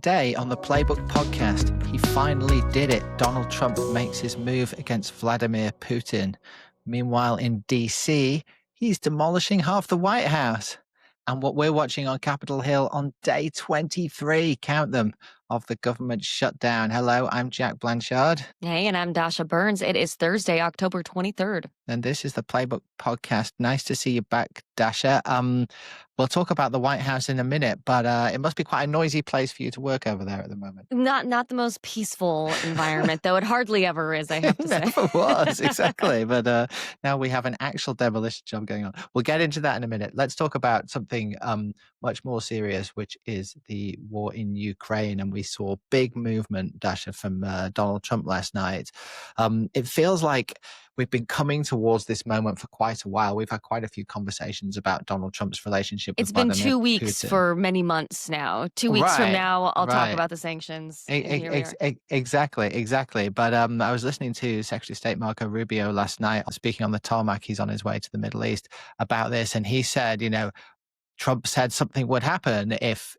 Today on the Playbook Podcast, he finally did it. Donald Trump makes his move against Vladimir Putin. Meanwhile, in DC, he's demolishing half the White House. And what we're watching on Capitol Hill on day 23, count them, of the government shutdown. Hello, I'm Jack Blanchard. Hey, and I'm Dasha Burns. It is Thursday, October 23rd. And this is the Playbook Podcast. Nice to see you back, Dasha. We'll talk about the White House in a minute, but it must be quite a noisy place for you to work over there at the moment. Not the most peaceful environment, though it hardly ever is, I have to say. It never was, exactly. But now we have an actual demolition job going on. We'll get into that in a minute. Let's talk about something much more serious, which is the war in Ukraine. And we saw big movement, Dasha, from Donald Trump last night. It feels like we've been coming towards this moment for quite a while. We've had quite a few conversations about Donald Trump's relationship with Vladimir Putin. It's been 2 weeks for many months now. 2 weeks from now, I'll talk about the sanctions. Exactly. But I was listening to Secretary of State Marco Rubio last night, speaking on the tarmac. He's on his way to the Middle East about this. And he said, Trump said something would happen if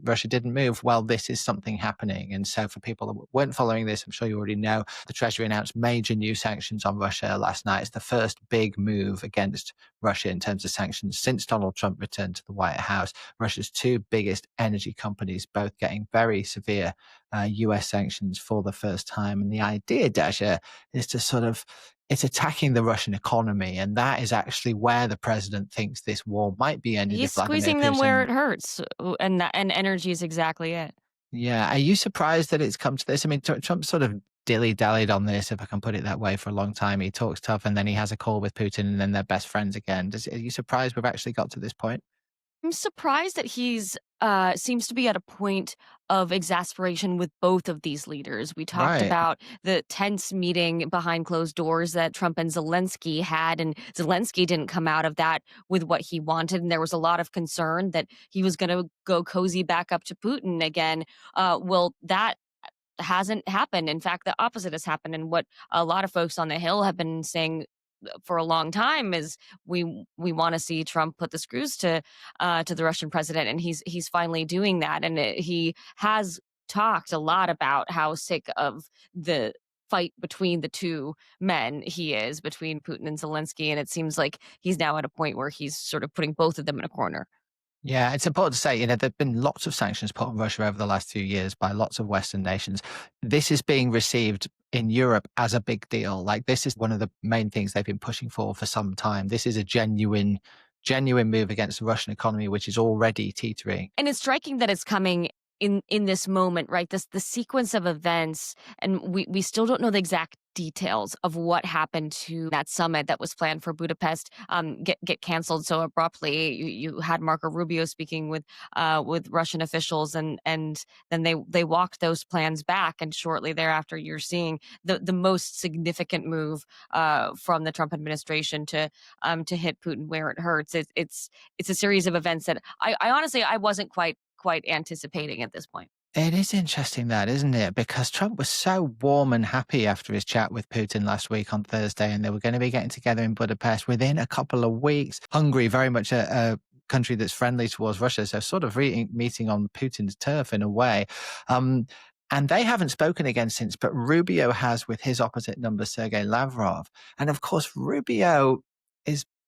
Russia didn't move. Well, this is something happening. And so for people that weren't following this, I'm sure you already know, the Treasury announced major new sanctions on Russia last night. It's the first big move against Russia in terms of sanctions since Donald Trump returned to the White House. Russia's two biggest energy companies both getting very severe US sanctions for the first time. And the idea, Dasha, is to it's attacking the Russian economy, and that is actually where the president thinks this war might be ended. He's squeezing them where it hurts, and energy is exactly it. Yeah. Are you surprised that it's come to this? I mean, Trump sort of dilly-dallied on this, if I can put it that way, for a long time. He talks tough, and then he has a call with Putin, and then they're best friends again. Are you surprised we've actually got to this point? I'm surprised that he's seems to be at a point of exasperation with both of these leaders. We talked about the tense meeting behind closed doors that Trump and Zelensky had, and Zelensky didn't come out of that with what he wanted. And there was a lot of concern that he was going to go cozy back up to Putin again. Well, that hasn't happened. In fact, the opposite has happened. And what a lot of folks on the Hill have been saying for a long time is we want to see Trump put the screws to the Russian president, and he's finally doing that. And he has talked a lot about how sick of the fight between the two men he is, between Putin and Zelensky, and it seems like he's now at a point where he's sort of putting both of them in a corner. Yeah, it's important to say, there have been lots of sanctions put on Russia over the last few years by lots of Western nations. This is being received in Europe as a big deal. Like, this is one of the main things they've been pushing for some time. This is a genuine move against the Russian economy, which is already teetering. And it's striking that it's coming in this moment, right? The sequence of events, and we still don't know the exact details of what happened to that summit that was planned for Budapest get canceled so abruptly. You had Marco Rubio speaking with Russian officials, and then they walked those plans back, and shortly thereafter you're seeing the most significant move from the Trump administration to hit Putin where it hurts. It's a series of events that I honestly wasn't quite anticipating at this point. It is interesting that, isn't it? Because Trump was so warm and happy after his chat with Putin last week on Thursday, and they were going to be getting together in Budapest within a couple of weeks. Hungary, very much a country that's friendly towards Russia, so sort of meeting on Putin's turf in a way. And they haven't spoken again since, but Rubio has with his opposite number, Sergei Lavrov. And of course, Rubio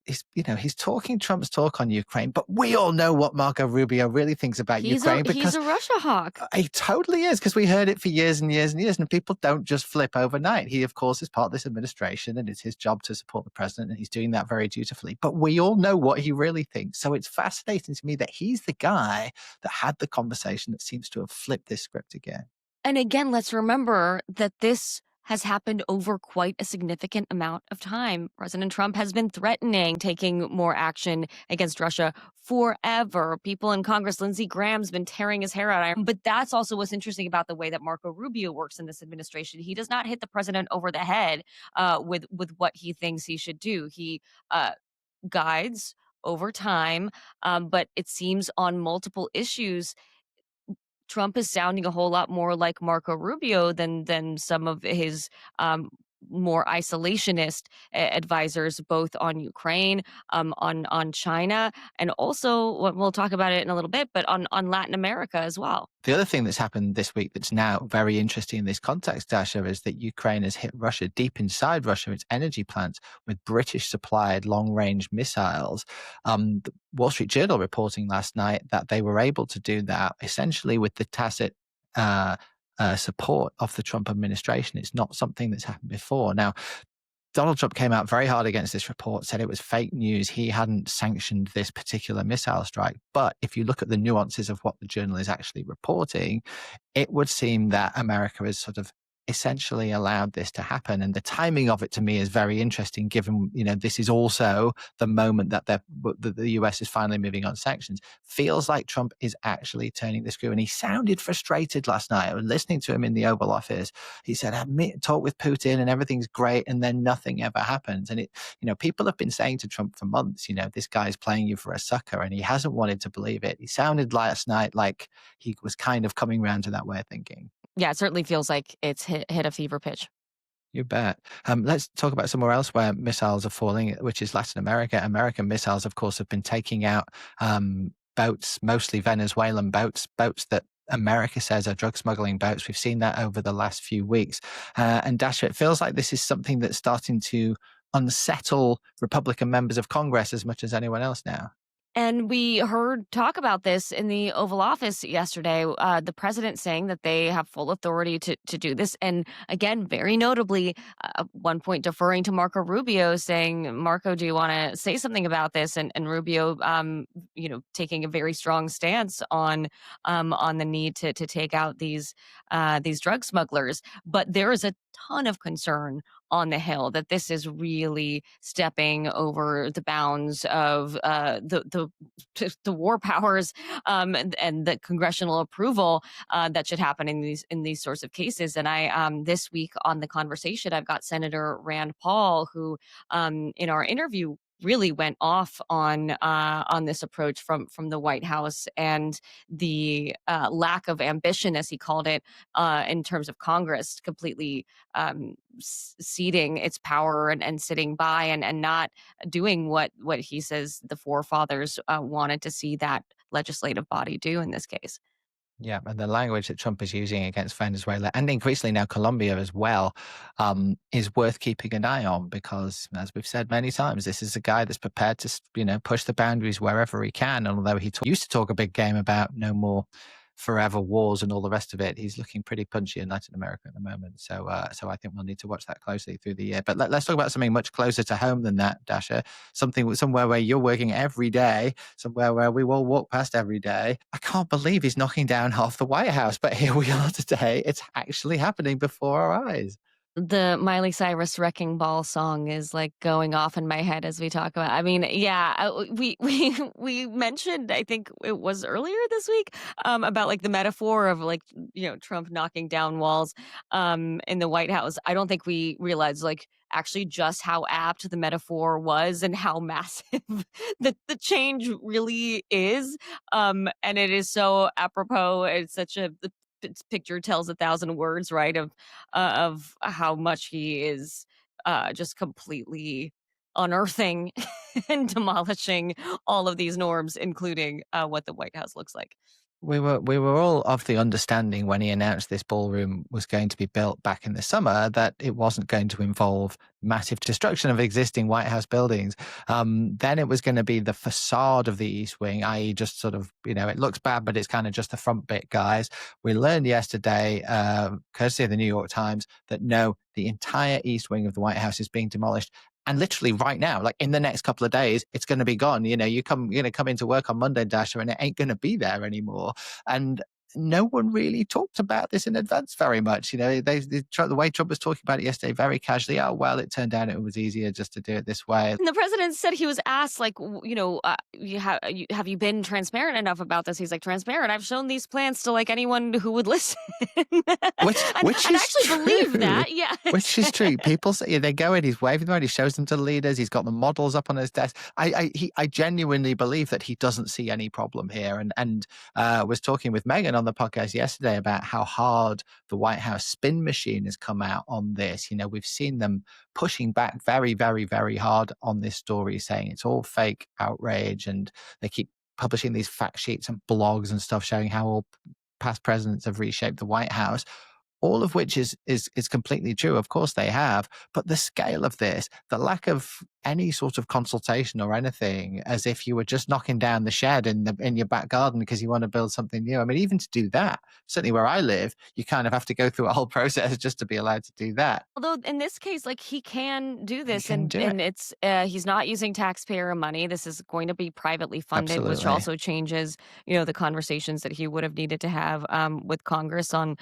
he's talking Trump's talk on Ukraine, but we all know what Marco Rubio really thinks about Ukraine. He's a Russia hawk. He totally is, because we heard it for years and years and years, and people don't just flip overnight. He, of course, is part of this administration, and it's his job to support the president, and he's doing that very dutifully. But we all know what he really thinks. So it's fascinating to me that he's the guy that had the conversation that seems to have flipped this script again. And again, let's remember that this has happened over quite a significant amount of time. President Trump has been threatening taking more action against Russia forever. People in Congress, Lindsey Graham's been tearing his hair out. But that's also what's interesting about the way that Marco Rubio works in this administration. He does not hit the president over the head with what he thinks he should do. He guides over time, but it seems on multiple issues, Trump is sounding a whole lot more like Marco Rubio than some of his more isolationist advisors, both on Ukraine, on China, and also we'll talk about it in a little bit, but on Latin America as well. The other thing that's happened this week that's now very interesting in this context, Dasha, is that Ukraine has hit Russia deep inside Russia, its energy plants, with British-supplied long-range missiles. The Wall Street Journal reporting last night that they were able to do that essentially with the tacit support of the Trump administration. It's not something that's happened before. Now, Donald Trump came out very hard against this report, said it was fake news. He hadn't sanctioned this particular missile strike. But if you look at the nuances of what the journal is actually reporting, it would seem that America has sort of essentially allowed this to happen. And the timing of it to me is very interesting, given, this is also the moment that the US is finally moving on sanctions. Feels like Trump is actually turning the screw. And he sounded frustrated last night. I was listening to him in the Oval Office. He said, I talk with Putin and everything's great. And then nothing ever happens. And people have been saying to Trump for months, this guy's playing you for a sucker. And he hasn't wanted to believe it. He sounded last night like he was kind of coming around to that way of thinking. Yeah, it certainly feels like it's hit a fever pitch. You bet. Let's talk about somewhere else where missiles are falling, which is Latin America. American missiles, of course, have been taking out boats, mostly Venezuelan boats that America says are drug smuggling boats. We've seen that over the last few weeks. And Dasha, it feels like this is something that's starting to unsettle Republican members of Congress as much as anyone else now. And we heard talk about this in the Oval Office yesterday, the president saying that they have full authority to do this. And again, very notably, at one point deferring to Marco Rubio, saying, Marco, do you want to say something about this? And Rubio, taking a very strong stance on the need to take out these drug smugglers. But there is a ton of concern on the Hill that this is really stepping over the bounds of the war powers and the congressional approval that should happen in these sorts of cases. And I this week on The Conversation, I've got Senator Rand Paul, who in our interview really went off on this approach from the White House and the lack of ambition, as he called it, in terms of Congress completely ceding its power and sitting by and not doing what he says the forefathers wanted to see that legislative body do in this case. Yeah, and the language that Trump is using against Venezuela and increasingly now Colombia as well is worth keeping an eye on because, as we've said many times, this is a guy that's prepared to, push the boundaries wherever he can. And although he used to talk a big game about no more forever wars and all the rest of it, he's looking pretty punchy in Latin America at the moment. So I think we'll need to watch that closely through the year. But let's talk about something much closer to home than that, Dasha. Somewhere where you're working every day, somewhere where we will walk past every day. I can't believe he's knocking down half the White House, but here we are today. It's actually happening before our eyes. The Miley Cyrus Wrecking Ball song is like going off in my head as we talk about. I mean, yeah, we mentioned, I think it was earlier this week, about like the metaphor of like, Trump knocking down walls in the White House. I don't think we realized like actually just how apt the metaphor was and how massive the change really is. And it is so apropos. It's such the picture tells 1,000 words, right? Of how much he is just completely unearthing and demolishing all of these norms, including what the White House looks like. We were all of the understanding when he announced this ballroom was going to be built back in the summer that it wasn't going to involve massive destruction of existing White House buildings. Then it was going to be the facade of the East Wing, i.e. just sort of, it looks bad, but it's kind of just the front bit, guys. We learned yesterday, courtesy of the New York Times, that no, the entire East Wing of the White House is being demolished. And literally right now, like in the next couple of days, it's going to be gone. You're going to come into work on Monday, Dasha, and it ain't going to be there anymore. And no one really talked about this in advance very much. The way Trump was talking about it yesterday, very casually. Oh, well, it turned out it was easier just to do it this way. And the president said he was asked, like, have you been transparent enough about this? He's like, transparent. I've shown these plans to like anyone who would listen. Which is actually true. Believe that. Yeah. Which is true. People say they go in, he's waving them around, he shows them to leaders, he's got the models up on his desk. I genuinely believe that he doesn't see any problem here. And was talking with Meghan on the podcast yesterday about how hard the White House spin machine has come out on this. We've seen them pushing back very, very, very hard on this story, saying it's all fake outrage, and they keep publishing these fact sheets and blogs and stuff showing how all past presidents have reshaped the White House. All of which is completely true. Of course they have, but the scale of this, the lack of any sort of consultation or anything, as if you were just knocking down the shed in your back garden because you want to build something new. I mean, even to do that, certainly where I live, you kind of have to go through a whole process just to be allowed to do that. Although in this case, like, he can do this, can and do it. it's he's not using taxpayer money. This is going to be privately funded, which Absolutely. also changes, the conversations that he would have needed to have with Congress on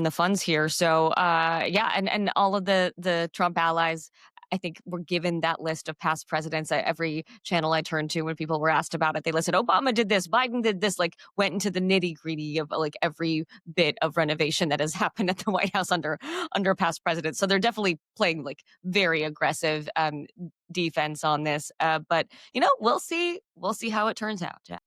the funds here. So yeah, and all of the Trump allies, I think, were given that list of past presidents. Every channel I turned to when people were asked about it, they listed Obama did this, Biden did this, like went into the nitty gritty of like every bit of renovation that has happened at the White House under past presidents. So they're definitely playing like very aggressive defense on this. But we'll see how it turns out. Jack.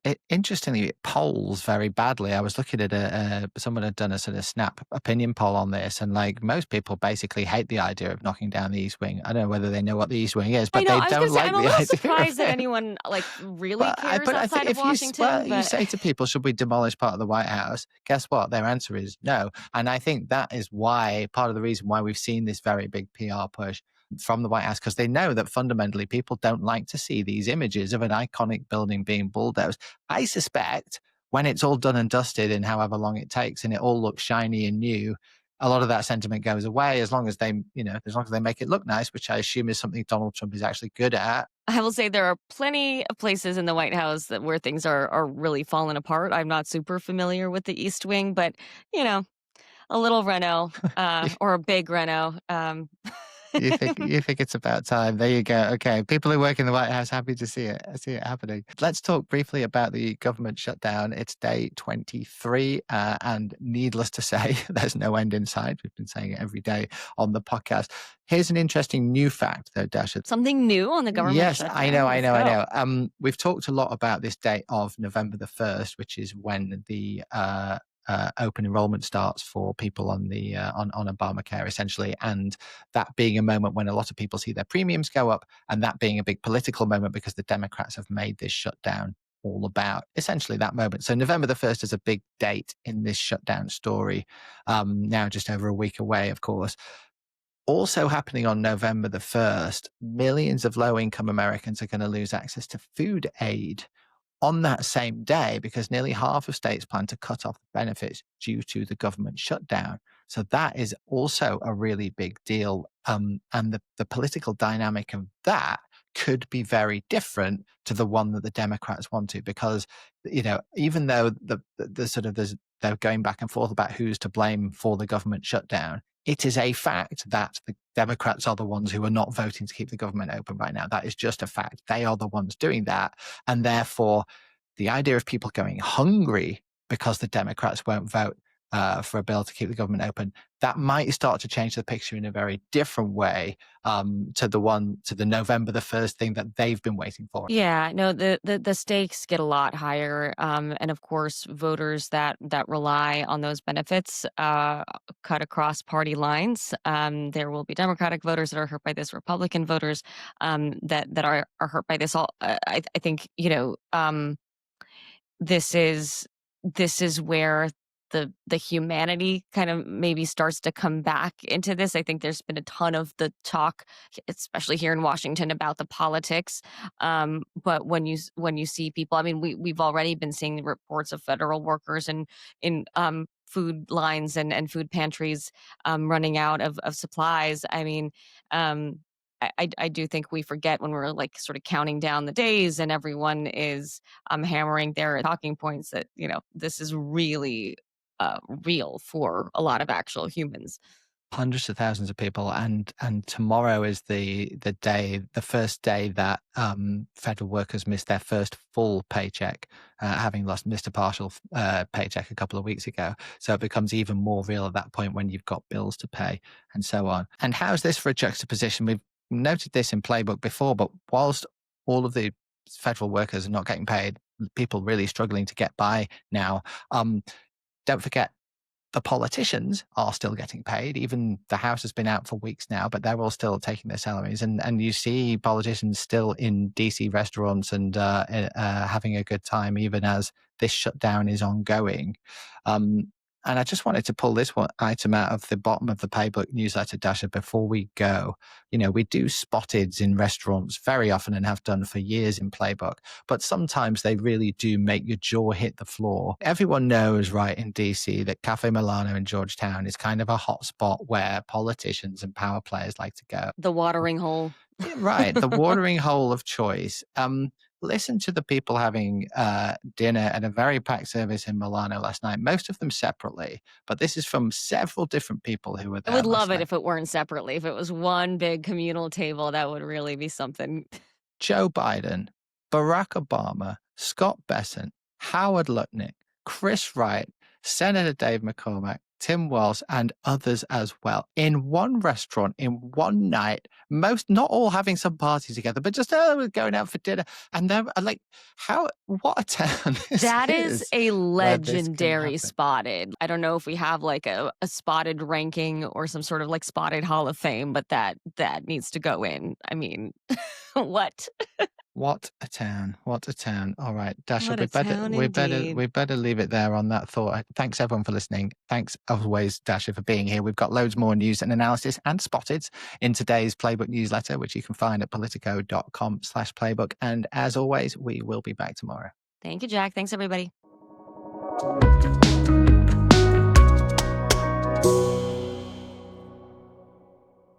It interestingly, it polls very badly. I was looking at someone had done a sort of snap opinion poll on this, and like most people basically hate the idea of knocking down the East Wing. I don't know whether they know what the East Wing is, but they don't like I'm a the little idea. surprised that anyone like really cares outside of Washington. You say to people, should we demolish part of the White House? Guess what? Their answer is no. And I think that is why, part of the reason why we've seen this very big PR push from the White House, because they know that fundamentally people don't like to see these images of an iconic building being bulldozed. I suspect when it's all done and dusted in however long it takes and it all looks shiny and new, a lot of that sentiment goes away as long as they make it look nice, which I assume is something Donald Trump is actually good at. I will say there are plenty of places in the White House where things are really falling apart. I'm not super familiar with the East Wing, but a little reno or a big reno. You think it's about time. There you go. Okay. People who work in the White House, happy to see it happening. Let's talk briefly about the government shutdown. It's day 23, and needless to say, there's no end in sight. We've been saying it every day on the podcast. Here's an interesting new fact, though, Dasha. Something new on the government shutdown. I know. We've talked a lot about this date of November the 1st, which is when the open enrollment starts for people on the on Obamacare, essentially, and that being a moment when a lot of people see their premiums go up, and that being a big political moment because the Democrats have made this shutdown all about essentially that moment. So November the 1st is a big date in this shutdown story, now just over a week away, of course. Also happening on November the 1st, millions of low-income Americans are going to lose access to food aid on that same day, because nearly half of states plan to cut off the benefits due to the government shutdown. So that is also a really big deal. And the political dynamic of that could be very different to the one that the Democrats want to, because, even though they're going back and forth about who's to blame for the government shutdown, it is a fact that the Democrats are the ones who are not voting to keep the government open right now. That is just a fact. They are the ones doing that. And therefore, the idea of people going hungry because the Democrats won't vote for a bill to keep the government open, that might start to change the picture in a very different way to the November the 1st thing that they've been waiting for. Yeah, no, the stakes get a lot higher, and of course, voters that rely on those benefits cut across party lines. There will be Democratic voters that are hurt by this, Republican voters that are hurt by this. I think this is where the humanity kind of maybe starts to come back into this. I think there's been a ton of the talk, especially here in Washington, about the politics. But when you see people, I mean, we've already been seeing reports of federal workers in food lines and food pantries running out of supplies. I mean, I do think we forget when we're like sort of counting down the days and everyone is hammering their talking points that this is really real for a lot of actual humans. Hundreds of thousands of people, and tomorrow is the first day that federal workers miss their first full paycheck, having missed a partial paycheck a couple of weeks ago. So it becomes even more real at that point when you've got bills to pay and so on. And how's this for a juxtaposition? We've noted this in Playbook before, but whilst all of the federal workers are not getting paid, people really struggling to get by now. Don't forget, the politicians are still getting paid. Even the House has been out for weeks now, but they're all still taking their salaries. And you see politicians still in DC restaurants and having a good time, even as this shutdown is ongoing. And I just wanted to pull this one item out of the bottom of the Playbook newsletter, Dasha, before we go. We do spotteds in restaurants very often and have done for years in Playbook, but sometimes they really do make your jaw hit the floor. Everyone knows, right, in DC that Cafe Milano in Georgetown is kind of a hot spot where politicians and power players like to go. The watering hole. Right, the watering hole of choice. Listen to the people having dinner at a very packed service in Milano last night, most of them separately. But this is from several different people who were there. I would love it if it weren't separately. If it was one big communal table, that would really be something. Joe Biden, Barack Obama, Scott Bessent, Howard Lutnick, Chris Wright, Senator Dave McCormack, Tim Walz, and others as well, in one restaurant, in one night, not all having some party together, but just going out for dinner. And they're like, what a town this That is a legendary spotted. I don't know if we have like a spotted ranking or some sort of like spotted Hall of Fame, but that needs to go in. I mean, what? What a town. What a town. All right, Dasha, we better leave it there on that thought. Thanks everyone for listening. Thanks always, Dasha, for being here. We've got loads more news and analysis and spotteds in today's Playbook newsletter, which you can find at politico.com/playbook. And as always, we will be back tomorrow. Thank you, Jack. Thanks, everybody.